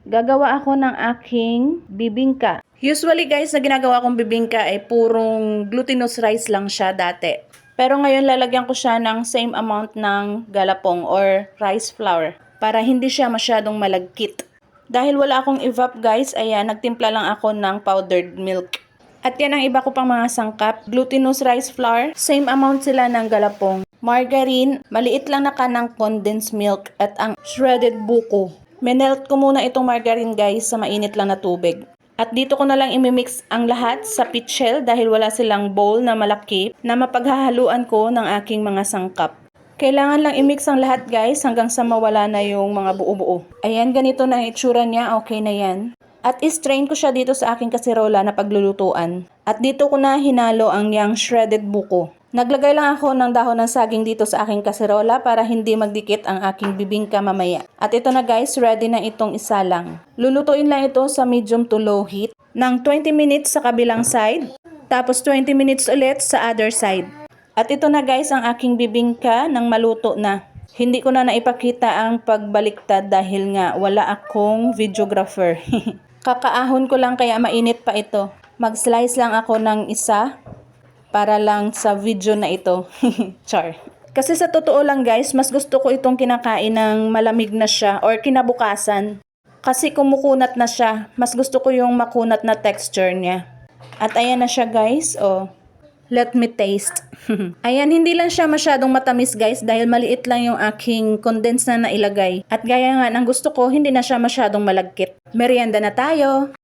Gagawa ako ng aking bibingka. Usually guys, na ginagawa kong bibingka ay purong glutinous rice lang siya dati. Pero ngayon lalagyan ko siya ng same amount ng galapong or rice flour para hindi siya masyadong malagkit. Dahil wala akong evap guys, ayan, nagtimpla lang ako ng powdered milk. At yan ang iba ko pang mga sangkap. Glutinous rice flour, same amount sila ng galapong. Margarine, maliit lang na kanang condensed milk at ang shredded buko. Minelt ko muna itong margarine guys sa mainit lang na tubig. At dito ko na lang imimix ang lahat sa pitchel dahil wala silang bowl na malaki na mapaghahaluan ko ng aking mga sangkap. Kailangan lang imix ang lahat guys hanggang sa mawala na yung mga buo-buo. Ayan, ganito na ang itsura niya, okay na yan. At i-strain ko siya dito sa aking kaserola na paglulutuan. At dito ko na hinalo ang yang shredded buko. Naglagay lang ako ng dahon ng saging dito sa aking kaserola para hindi magdikit ang aking bibingka mamaya. At ito na guys, ready na itong isalang. Lulutuin lang ito sa medium to low heat ng 20 minutes sa kabilang side, tapos 20 minutes ulit sa other side. At ito na guys ang aking bibingka nang maluto na. Hindi ko na naipakita ang pagbaliktad dahil nga wala akong videographer. Kakaahon ko lang kaya mainit pa ito. Mag-slice lang ako ng isa para lang sa video na ito. Char. Kasi sa totoo lang guys, mas gusto ko itong kinakain ng malamig na siya or kinabukasan. Kasi kumukunat na siya. Mas gusto ko yung makunat na texture niya. At ayan na siya guys. Oh. Let me taste. Ayan, hindi lang siya masyadong matamis guys dahil maliit lang yung aking condensed na nailagay. At gaya nga ng gusto ko, hindi na siya masyadong malagkit. Merienda na tayo!